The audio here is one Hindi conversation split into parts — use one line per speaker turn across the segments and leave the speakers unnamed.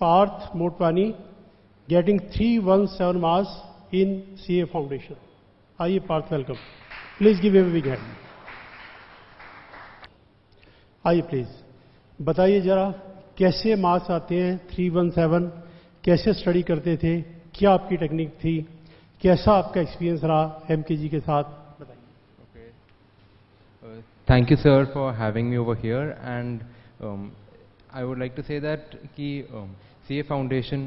Parth Motwani, getting 317 marks in CA Foundation. आइए Parth, welcome. Please give him a big hand. आइए प्लीज बताइए जरा कैसे मार्क्स आते हैं 317, कैसे स्टडी करते थे, क्या आपकी टेक्निक थी, कैसा आपका एक्सपीरियंस रहा एमकेजी के साथ, बताइए.
Okay. Thank you, sir, for having me over here. And I would like to say that कि CA Foundation,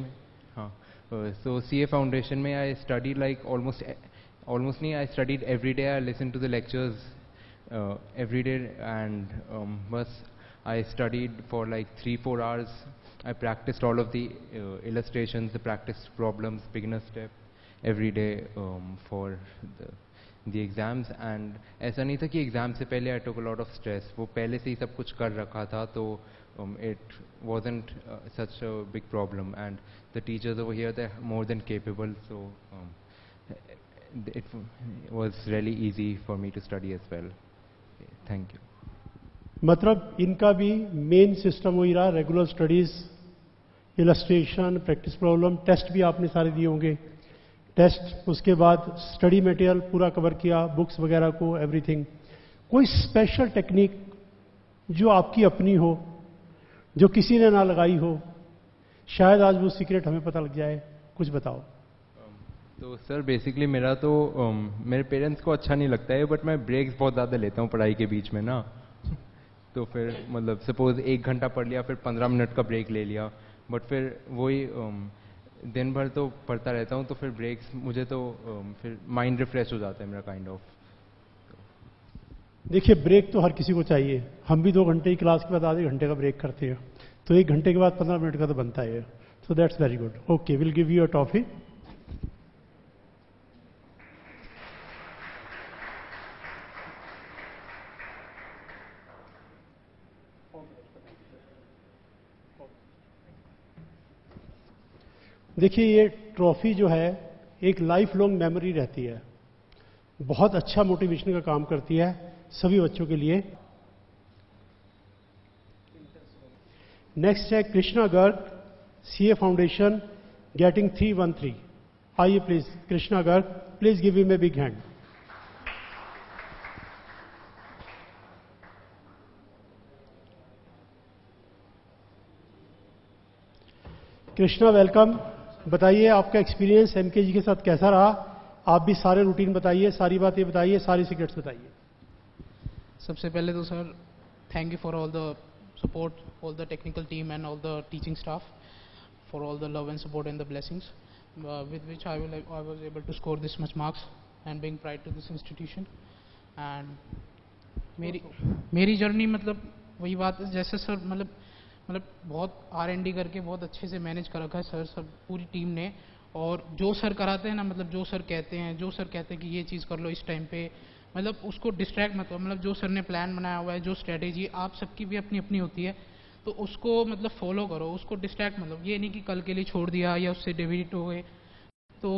so CA Foundation में I studied like almost नहीं, I studied every day. I listened to the lectures every day, and I studied for like 3-4 hours. I practiced all of the illustrations, the practice problems, beginner step every day for the exams. And ऐसा नहीं था कि exam से पहले I took a lot of stress. वो पहले से ही सब कुछ कर रखा था, तो it wasn't such a big problem. And the teachers over here, they're more than capable, so it was really easy for me to study as well. Okay, thank you.
मतलब इनका भी मेन सिस्टम वही रहा, regular studies, illustration, practice problem, test भी आपने सारे दिए होंगे. टेस्ट, उसके बाद स्टडी मटेरियल पूरा कवर किया, बुक्स वगैरह को, एवरीथिंग. कोई स्पेशल टेक्निक जो आपकी अपनी हो, जो किसी ने ना लगाई हो, शायद आज वो सीक्रेट हमें पता लग जाए, कुछ बताओ.
तो सर बेसिकली मेरा तो मेरे पेरेंट्स को अच्छा नहीं लगता है, बट मैं ब्रेक्स बहुत ज़्यादा लेता हूँ पढ़ाई के बीच में ना. तो फिर मतलब सपोज 1 घंटा पढ़ लिया, फिर 15 मिनट का ब्रेक ले लिया, बट फिर वही दिन भर तो पढ़ता रहता हूँ. तो फिर ब्रेक्स मुझे तो फिर माइंड रिफ्रेश हो जाता है मेरा काइंड ऑफ.
देखिए ब्रेक तो हर किसी को चाहिए. हम भी 2 घंटे की क्लास के बाद आधे घंटे का ब्रेक करते हैं, तो 1 घंटे के बाद 15 मिनट का तो बनता है. So that's very good. Okay, will give you a toffee. देखिए ये ट्रॉफी जो है एक लाइफ लॉन्ग मेमोरी रहती है, बहुत अच्छा मोटिवेशन का काम करती है सभी बच्चों के लिए. नेक्स्ट है Krishna Garg, CA foundation, getting 313. आइए please Krishna Garg, please give him a big hand. Krishna welcome. बताइए आपका एक्सपीरियंस एमकेजी के साथ कैसा रहा. आप भी सारे रूटीन बताइए, सारी बातें बताइए, सारी सीक्रेट्स बताइए.
सबसे पहले तो sir thank you for all the support, all the technical team and all the teaching staff for all the love and support and the blessings with which I was able to score this much marks and being pride to this institution. And मेरी जर्नी मतलब वही बात है जैसे सर मतलब बहुत R&D करके बहुत अच्छे से मैनेज कर रखा है सर सब पूरी टीम ने. और जो सर कराते हैं ना, मतलब जो सर कहते हैं कि ये चीज़ कर लो इस टाइम पे, मतलब उसको डिस्ट्रैक्ट मत करो. मतलब जो सर ने प्लान बनाया हुआ है, जो स्ट्रेटेजी, आप सबकी भी अपनी अपनी होती है, तो उसको मतलब फॉलो करो, उसको डिस्ट्रैक्ट मतलब ये नहीं कि कल के लिए छोड़ दिया या उससे डिविएट हो गए. तो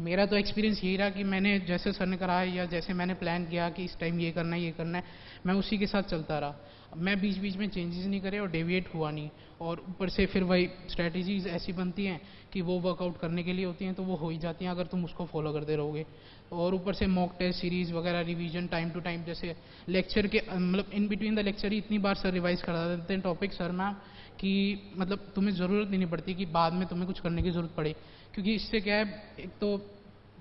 मेरा तो एक्सपीरियंस यही रहा कि मैंने जैसे सर ने कराया या जैसे मैंने प्लान किया कि इस टाइम ये करना है, मैं उसी के साथ चलता रहा. मैं बीच बीच में चेंजेस नहीं करे और डेविएट हुआ नहीं. और ऊपर से फिर वही स्ट्रैटेजीज ऐसी बनती हैं कि वो वर्कआउट करने के लिए होती हैं, तो वो हो ही जाती हैं अगर तुम उसको फॉलो करते रहोगे. और ऊपर से मॉक टेस्ट सीरीज वगैरह, रिवीजन टाइम टू टाइम, जैसे लेक्चर के मतलब इन बिटवीन द लेक्चर ही इतनी बार सर रिवाइज करा देते हैं टॉपिक सर मैम कि मतलब तुम्हें ज़रूरत ही नहीं पड़ती कि बाद में तुम्हें कुछ करने की ज़रूरत पड़े. क्योंकि इससे क्या है, एक तो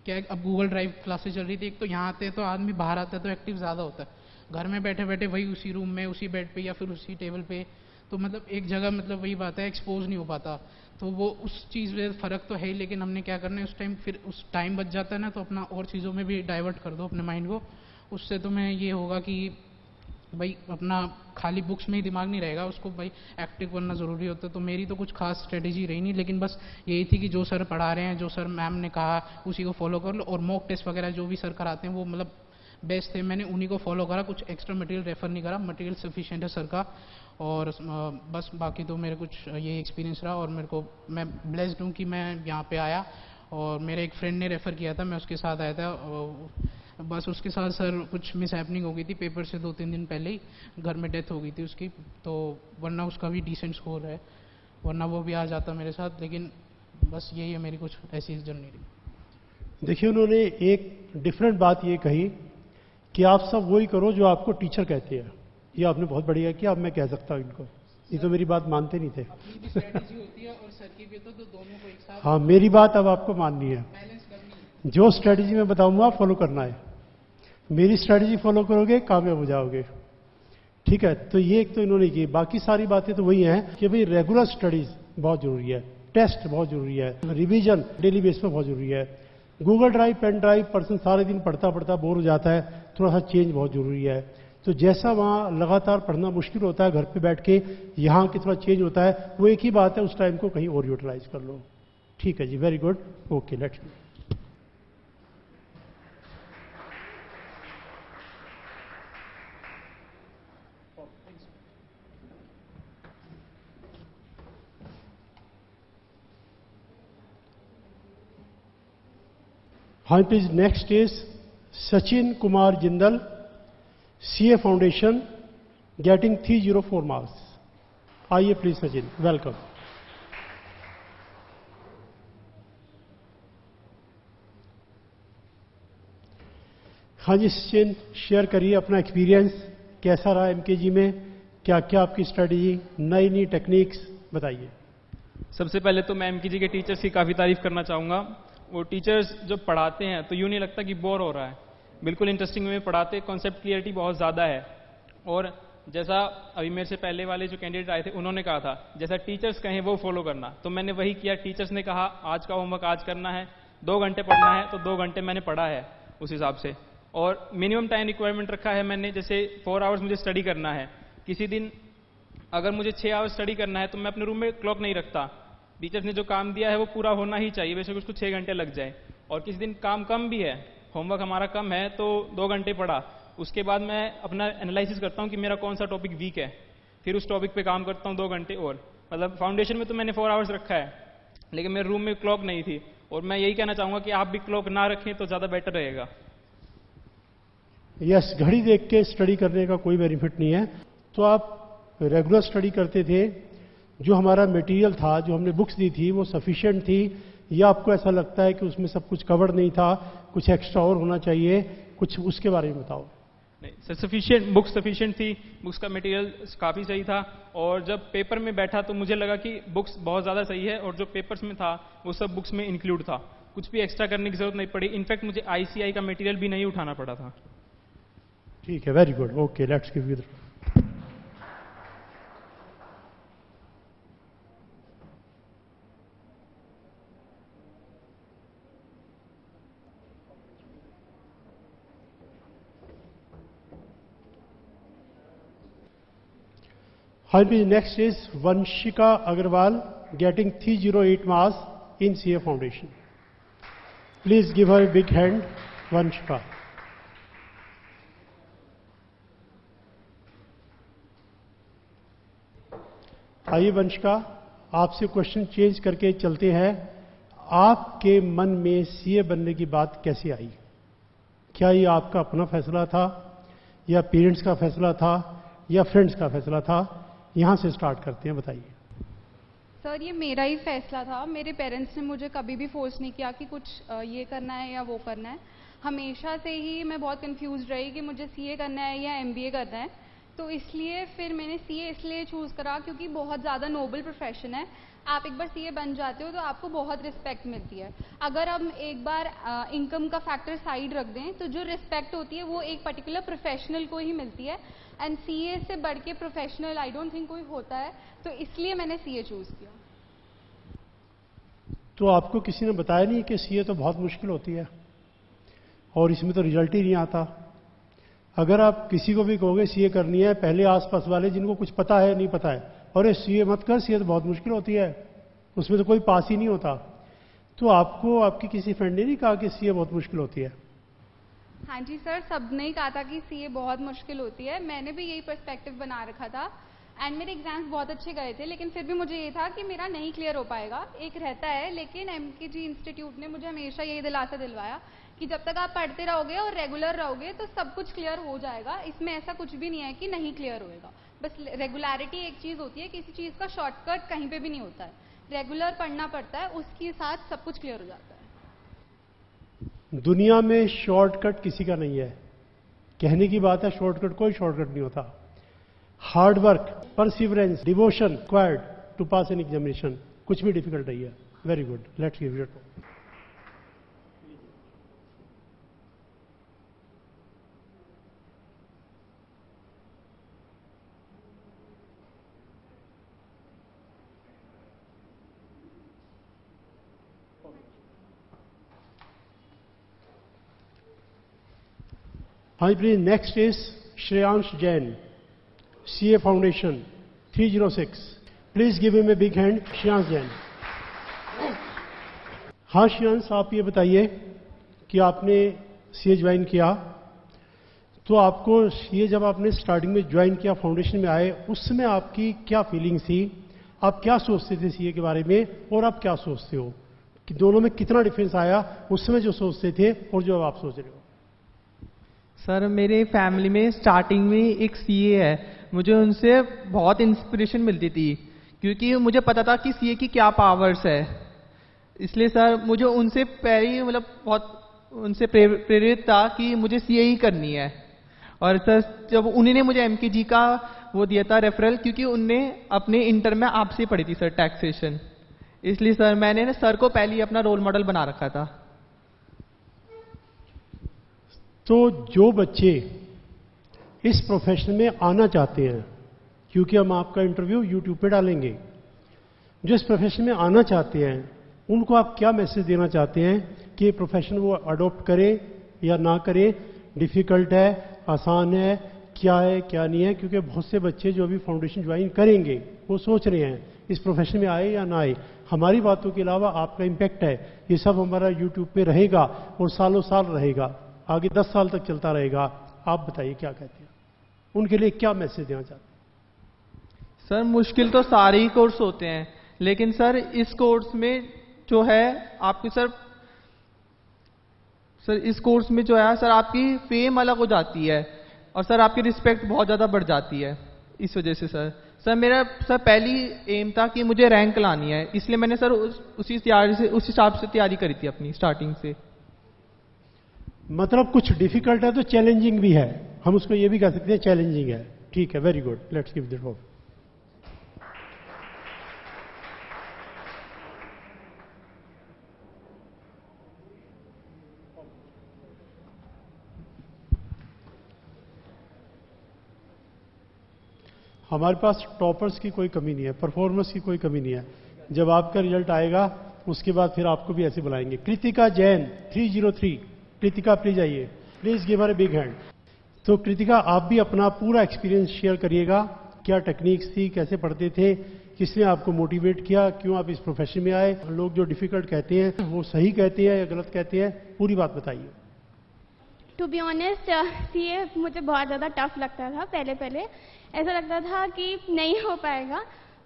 क्या है, अब गूगल ड्राइव क्लासेस चल रही थी, एक तो यहाँ आते हैं तो आदमी, बाहर आता है तो एक्टिव ज़्यादा होता है. घर में बैठे बैठे वही उसी रूम में, उसी बेड पे या फिर उसी टेबल पे, तो मतलब एक जगह मतलब वही बात है, एक्सपोज नहीं हो पाता. तो वो उस चीज़ में फ़र्क तो है ही, लेकिन हमने क्या करना है उस टाइम, फिर उस टाइम बच जाता है ना, तो अपना और चीज़ों में भी डाइवर्ट कर दो अपने माइंड को. उससे तुम्हें ये होगा कि भाई अपना खाली बुक्स में ही दिमाग नहीं रहेगा, उसको भाई एक्टिव करना ज़रूरी होता है. तो मेरी तो कुछ खास स्ट्रेटेजी रही नहीं, लेकिन बस यही थी कि जो सर पढ़ा रहे हैं, जो सर मैम ने कहा उसी को फॉलो कर लो. और मॉक टेस्ट वगैरह जो भी सर कराते हैं वो मतलब बेस्ट थे, मैंने उन्हीं को फॉलो करा, कुछ एक्स्ट्रा मटेरियल रेफर नहीं करा, मटेरियल सफिशिएंट है सर का. और बस बाकी तो मेरे कुछ यही एक्सपीरियंस रहा. और मैं ब्लेस्ड हूँ कि मैं यहाँ पे आया, और मेरे एक फ्रेंड ने रेफ़र किया था, मैं उसके साथ आया था. बस उसके साथ सर कुछ मिस हैपनिंग हो गई थी, पेपर से 2-3 दिन पहले ही घर में डेथ हो गई थी उसकी, तो वरना उसका भी डिसेंट स्कोर है. वरना वो भी आ जाता मेरे साथ। लेकिन बस यही है मेरी कुछ ऐसी जर्नी रही।
देखिए, उन्होंने एक डिफरेंट बात ये कही कि आप सब वही करो जो आपको टीचर कहते हैं। ये आपने बहुत बढ़िया किया, अब मैं कह सकता हूँ इनको, ये तो मेरी बात मानते नहीं थे।
अपनी भी स्ट्रेटेजी होती है और सर की भी, तो दोनों को एक साथ
हाँ, मेरी बात अब आपको माननी है।
बैलेंस करनी है।
जो स्ट्रेटेजी मैं बताऊंगा फॉलो करना है। मेरी स्ट्रेटेजी फॉलो करोगे, कामयाब हो जाओगे। ठीक है, तो ये एक तो इन्होंने की। बाकी सारी बातें तो वही हैं कि भाई रेगुलर स्टडीज बहुत जरूरी है, टेस्ट बहुत जरूरी है, रिवीजन डेली बेस पे बहुत जरूरी है। Google drive, pen drive person सारे दिन पढ़ता पढ़ता बोर हो जाता है, थोड़ा सा चेंज बहुत जरूरी है। तो जैसा वहाँ लगातार पढ़ना मुश्किल होता है घर पे बैठ के, यहाँ की थोड़ा चेंज होता है, वो एक ही बात है, उस टाइम को कहीं और यूटिलाइज कर लो। ठीक है जी, वेरी गुड, ओके, लेट्स। हाँ please, next is Sachin Kumar Jindal, CA foundation, getting 304 marks. आइए प्लीज सचिन, वेलकम। हाँ जी सचिन, शेयर करिए अपना एक्सपीरियंस, कैसा रहा एमकेजी में, क्या क्या आपकी स्ट्रेटजी, नई नई टेक्निक्स बताइए।
सबसे पहले तो मैं एमकेजी के टीचर्स की काफ़ी तारीफ करना चाहूँगा। वो टीचर्स जो पढ़ाते हैं तो यूँ नहीं लगता कि बोर हो रहा है, बिल्कुल इंटरेस्टिंग वे में पढ़ाते, कॉन्सेप्ट क्लियरिटी बहुत ज़्यादा है। और जैसा अभी मेरे से पहले वाले जो कैंडिडेट आए थे उन्होंने कहा था, जैसा टीचर्स कहें वो फॉलो करना, तो मैंने वही किया। टीचर्स ने कहा आज का होमवर्क आज करना है, 2 घंटे पढ़ना है, तो 2 घंटे मैंने पढ़ा है उस हिसाब से। और मिनिमम टाइम रिक्वायरमेंट रखा है मैंने, जैसे 4 आवर्स मुझे स्टडी करना है। किसी दिन अगर मुझे 6 आवर्स स्टडी करना है तो मैं अपने रूम में क्लॉक नहीं रखता, टीचर्स ने जो काम दिया है वो पूरा होना ही चाहिए, वैसे उसको 6 घंटे लग जाए। और किसी दिन काम कम भी है, होमवर्क हमारा कम है, तो 2 घंटे पढ़ा, उसके बाद मैं अपना एनालिसिस करता हूँ कि मेरा कौन सा टॉपिक वीक है, फिर उस टॉपिक पे काम करता हूँ 2 घंटे और। मतलब फाउंडेशन में तो मैंने 4 आवर्स रखा है, लेकिन मेरे रूम में क्लॉक नहीं थी। और मैं यही कहना चाहूँगा कि आप भी क्लॉक ना रखें तो ज़्यादा बेटर रहेगा।
यस, घड़ी देख के स्टडी करने का कोई बेनिफिट नहीं है। तो आप रेगुलर स्टडी करते थे, जो हमारा मटेरियल था, जो हमने बुक्स दी थी, वो सफिशिएंट थी, या आपको ऐसा लगता है कि उसमें सब कुछ कवर्ड नहीं था, कुछ एक्स्ट्रा और होना चाहिए, कुछ उसके बारे में बताओ।
नहीं सर, सफिशिएंट बुक्स सफिशिएंट थी, बुक्स का मटेरियल काफ़ी सही था। और जब पेपर में बैठा तो मुझे लगा कि बुक्स बहुत ज़्यादा सही है, और जो पेपर्स में था वो सब बुक्स में इंक्लूड था, कुछ भी एक्स्ट्रा करने की जरूरत नहीं पड़ी। इनफैक्ट मुझे आईसीआई का मटेरियल भी नहीं उठाना पड़ा था।
ठीक है, very good, okay, let's give you the. Hi, next is Vanshika Agarwal, getting 308 marks in CA Foundation. Please give her a big hand, Vanshika. आइए वंशिका, आपसे क्वेश्चन चेंज करके चलते हैं। आपके मन में सीए बनने की बात कैसे आई? क्या ये आपका अपना फैसला था, या पेरेंट्स का फैसला था, या फ्रेंड्स का फैसला था? यहां से स्टार्ट करते हैं, बताइए।
सर, ये मेरा ही फैसला था। मेरे पेरेंट्स ने मुझे कभी भी फोर्स नहीं किया कि कुछ ये करना है या वो करना है। हमेशा से ही मैं बहुत कंफ्यूज रही कि मुझे सीए करना है या एमबीए करना है। तो इसलिए फिर मैंने सीए इसलिए चूज़ करा क्योंकि बहुत ज़्यादा नोबल प्रोफेशन है। आप एक बार सीए बन जाते हो तो आपको बहुत रिस्पेक्ट मिलती है। अगर हम एक बार इनकम का फैक्टर साइड रख दें तो जो रिस्पेक्ट होती है वो एक पर्टिकुलर प्रोफेशनल को ही मिलती है। एंड सीए से बढ़ के प्रोफेशनल आई डोंट थिंक कोई होता है, तो इसलिए मैंने सीए चूज़ किया।
तो आपको किसी ने बताया नहीं कि सीए तो बहुत मुश्किल होती है और इसमें तो रिजल्ट ही नहीं आता? अगर आप किसी को भी कहोगे सीए करनी है, पहले आसपास वाले जिनको कुछ पता है नहीं पता है, और ये सीए मत कर, सीए तो बहुत मुश्किल होती है, उसमें तो कोई पास ही नहीं होता। तो आपको आपकी किसी फ्रेंड ने नहीं कहा कि सीए बहुत मुश्किल होती है?
हाँ जी सर, सबने ही कहा था कि सीए बहुत मुश्किल होती है। मैंने भी यही पर्सपेक्टिव बना रखा था एंड मेरे एग्जाम्स बहुत अच्छे गए थे, लेकिन फिर भी मुझे ये था कि मेरा नहीं क्लियर हो पाएगा। एक रहता है, लेकिन एमकेजी इंस्टीट्यूट ने मुझे हमेशा यही दिलासा दिलवाया कि जब तक आप पढ़ते रहोगे और रेगुलर रहोगे तो सब कुछ क्लियर हो जाएगा। इसमें ऐसा कुछ भी नहीं है कि नहीं क्लियर होएगा। बस रेगुलरिटी एक चीज होती है, किसी चीज का शॉर्टकट कहीं पे भी नहीं होता है। रेगुलर पढ़ना पड़ता है, उसके साथ सब कुछ क्लियर हो जाता है।
दुनिया में शॉर्टकट किसी का नहीं है। कहने की बात है, शॉर्टकट कोई शॉर्टकट नहीं होता। Hard work, perseverance, devotion required to pass an examination. कुछ भी डिफिकल्ट नहीं है। Very good, let's give it. Hi, please. Next is Shreyansh Jain, CA Foundation, 306. Please give him a big hand. Shreyansh Jain. हाँ श्रेयांश, आप ये बताइए कि आपने सीए ज्वाइन किया, तो आपको सीए जब आपने स्टार्टिंग में ज्वाइन किया, फाउंडेशन में आए, उस समय आपकी क्या फीलिंग्स थी? आप क्या सोचते थे सीए के बारे में और आप क्या सोचते हो कि दोनों में कितना डिफरेंस आया उस समय जो सोचते थे और जो आप सोच रहे हो?
सर, मेरे फैमिली में स्टार्टिंग में एक सीए है, मुझे उनसे बहुत इंस्पिरेशन मिलती थी क्योंकि मुझे पता था कि सीए की क्या पावर्स है। इसलिए सर मुझे उनसे पहले ही मतलब बहुत उनसे प्रेरित था कि मुझे सीए ही करनी है। और सर जब उन्होंने मुझे एमकेजी का वो दिया था रेफरल, क्योंकि उनने अपने इंटर में आपसे पढ़ी थी सर टैक्सेशन, इसलिए सर मैंने ना सर को पहले ही अपना रोल मॉडल बना रखा था।
तो जो बच्चे इस प्रोफेशन में आना चाहते हैं, क्योंकि हम आपका इंटरव्यू यूट्यूब पे डालेंगे, जो इस प्रोफेशन में आना चाहते हैं उनको आप क्या मैसेज देना चाहते हैं कि ये प्रोफेशन वो अडॉप्ट करे या ना करे? डिफिकल्ट है, आसान है, क्या है क्या नहीं है? क्योंकि बहुत से बच्चे जो अभी फाउंडेशन ज्वाइन करेंगे वो सोच रहे हैं इस प्रोफेशन में आए या ना आए। हमारी बातों के अलावा आपका इम्पैक्ट है, ये सब हमारा यूट्यूब पे रहेगा और सालों साल रहेगा, आगे 10 साल तक चलता रहेगा। आप बताइए क्या कहते हैं, उनके लिए क्या मैसेज देना चाहते हैं?
सर मुश्किल तो सारे ही कोर्स होते हैं, लेकिन सर इस कोर्स में जो है आपकी सर इस कोर्स में जो है सर आपकी फेम अलग हो जाती है और सर आपकी रिस्पेक्ट बहुत ज़्यादा बढ़ जाती है। इस वजह से सर मेरा पहली एम था कि मुझे रैंक लानी है, इसलिए मैंने सर उस हिसाब से तैयारी करी थी अपनी स्टार्टिंग से।
मतलब कुछ डिफिकल्ट है तो चैलेंजिंग भी है, हम उसको ये भी कह सकते हैं चैलेंजिंग है। ठीक है, very good, let's give that hope. हमारे पास टॉपर्स की कोई कमी नहीं है, परफॉर्मेंस की कोई कमी नहीं है। जब आपका रिजल्ट आएगा उसके बाद फिर आपको भी ऐसे बुलाएंगे। कृतिका जैन 303, कृतिका प्लीज आइए, please give her a big hand. तो कृतिका, आप भी अपना पूरा एक्सपीरियंस शेयर करिएगा, क्या टेक्निक्स थी, कैसे पढ़ते थे, किसने आपको मोटिवेट किया, क्यों आप इस प्रोफेशन में आए, लोग जो डिफिकल्ट कहते हैं वो सही कहते हैं या गलत कहते हैं, पूरी बात बताइए।
टू बी ऑनेस्ट, सीए मुझे बहुत ज़्यादा टफ लगता था। पहले ऐसा लगता था कि नहीं हो पाएगा।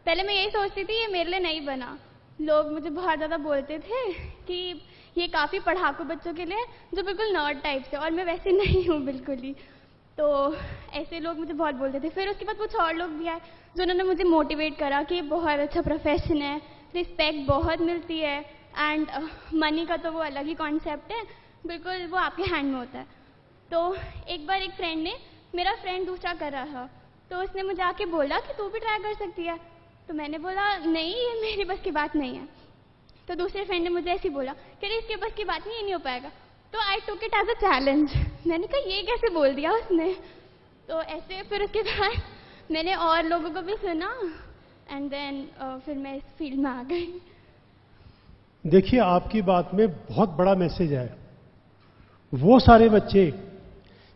पहले मैं यही सोचती थी ये मेरे लिए नहीं बना। लोग मुझे बहुत ज़्यादा बोलते थे कि ये काफ़ी पढ़ाकू बच्चों के लिए जो बिल्कुल नर्ड टाइप से, और मैं वैसे नहीं हूँ बिल्कुल ही। तो ऐसे लोग मुझे बहुत बोलते थे। फिर उसके बाद कुछ और लोग भी आए जिन्होंने मुझे मोटिवेट करा कि ये बहुत अच्छा प्रोफेशन है, रिस्पेक्ट बहुत मिलती है, एंड मनी का तो वो अलग ही कॉन्सेप्ट है, बिल्कुल वो आपके हैंड में होता है। तो एक बार एक फ्रेंड ने, मेरा फ्रेंड दूसरा कर रहा था, तो उसने मुझे आके बोला कि तू भी ट्राई कर सकती है। तो मैंने बोला नहीं, ये मेरी बस की बात नहीं है। तो दूसरे फ्रेंड ने मुझे ऐसे बोला कि अरे इसके बस की बात नहीं, ये नहीं हो पाएगा। तो I took it as a challenge. मैंने कहा ये कैसे बोल दिया उसने। तो ऐसे फिर उसके बाद मैंने और लोगों को भी सुना, एंड देन फिर मैं इस फील्ड में आ गई।
देखिए, आपकी बात में बहुत बड़ा मैसेज है। वो सारे बच्चे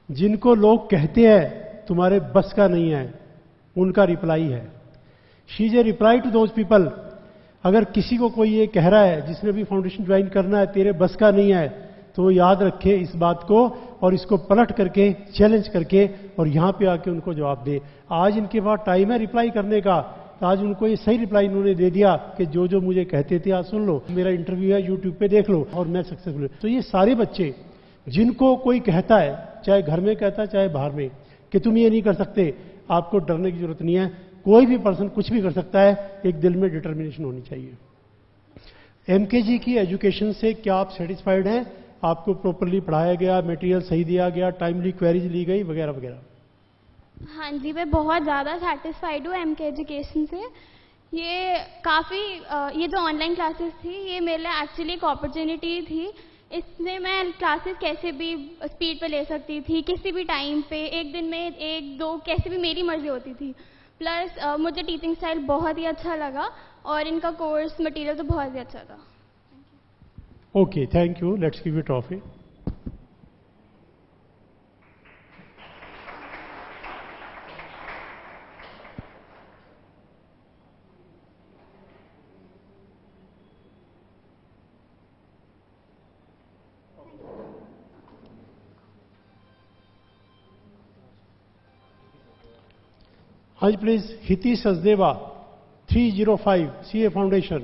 जिनको लोग कहते हैं तुम्हारे बस का नहीं है, उनका रिप्लाई है, she is a reply to those people. अगर किसी को कोई ये कह रहा है जिसने भी फाउंडेशन ज्वाइन करना है तेरे बस का नहीं है, तो वो याद रखे इस बात को और इसको पलट करके, चैलेंज करके और यहां पे आके उनको जवाब दे। आज इनके पास टाइम है रिप्लाई करने का, तो आज उनको ये सही रिप्लाई इन्होंने दे दिया कि जो जो मुझे कहते थे आज सुन लो, मेरा इंटरव्यू है यूट्यूब पे देख लो और मैं सक्सेसफुल। तो ये सारे बच्चे जिनको कोई कहता है, चाहे घर में कहता है चाहे बाहर में, कि तुम ये नहीं कर सकते, आपको डरने की जरूरत नहीं है। कोई भी पर्सन कुछ भी कर सकता है, एक दिल में डिटर्मिनेशन होनी चाहिए। एमकेजी की एजुकेशन से क्या आप सेटिस्फाइड हैं? आपको प्रॉपरली पढ़ाया गया, मटेरियल सही दिया गया, टाइमली क्वेरीज ली गई, वगैरह वगैरह?
हाँ जी, मैं बहुत ज़्यादा सेटिस्फाइड हूँ एमके एजुकेशन से। ये काफ़ी ये जो ऑनलाइन क्लासेस थी, ये मेरे लिए एक्चुअली एक अपॉर्चुनिटी थी। इसमें मैं क्लासेस कैसे भी स्पीड पे ले सकती थी, किसी भी टाइम पे, एक दिन में एक दो, कैसे भी मेरी मर्जी होती थी। प्लस मुझे टीचिंग स्टाइल बहुत ही अच्छा लगा और इनका कोर्स मटेरियल तो बहुत ही अच्छा था।
Okay, thank you. Let's give you trophy. हाँ जी, please Hiti Sachdeva 305 CA foundation.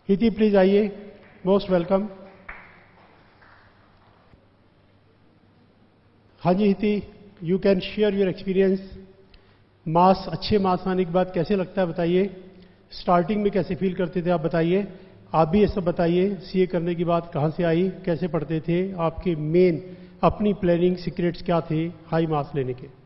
Hiti please आइए, मोस्ट वेलकम। हाँ जी Hiti, you can share your experience. Marks, अच्छे मार्क्स आने के बाद कैसे लगता है बताइए? स्टार्टिंग में कैसे फील करते थे आप बताइए? आप भी ये सब बताइए। सीए करने की बात कहाँ से आई, कैसे पढ़ते थे, आपके मेन अपनी प्लानिंग सीक्रेट्स क्या थे हाई मार्क्स लेने के?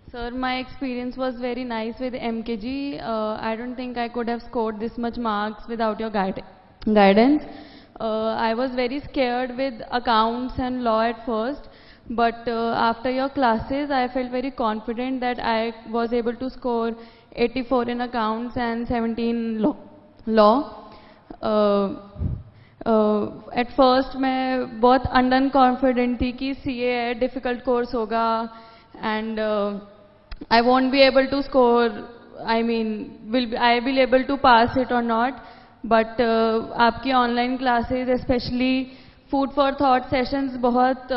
Sir, my experience was very nice with MKG. I don't think I could have scored this much marks without your guidance. I was very scared with accounts and law at first, but after your classes, I felt very confident that I was able to score 84 in accounts and 17 law. At first, मैं बहुत unconfident थी कि CA है, difficult course होगा, and I won't be able to score, I mean, will I be able to pass it or not? But आपकी online classes, especially food for thought sessions, बहुत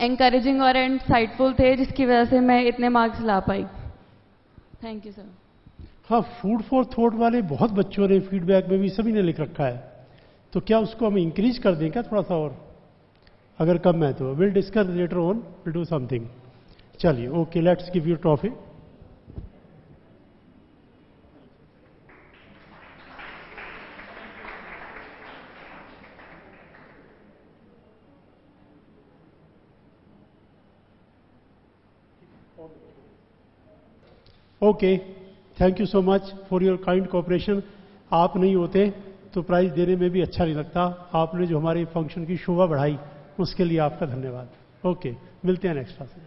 encouraging और insightful थे, जिसकी वजह से मैं इतने marks ला पाई। Thank you, sir.
हाँ, फूड फॉर थॉट वाले बहुत बच्चों ने फीडबैक में भी सभी ने लिख रखा है, तो क्या उसको हम इंक्रीज कर दें क्या थोड़ा सा और? अगर कम है तो will discuss later on, will do something. चलिए, okay, let's give you trophy. Okay, thank you so much for your kind cooperation. आप नहीं होते तो प्राइज देने में भी अच्छा नहीं लगता। आपने जो हमारे फंक्शन की शोभा बढ़ाई, उसके लिए आपका धन्यवाद। ओके, मिलते हैं नेक्स्ट क्लास में।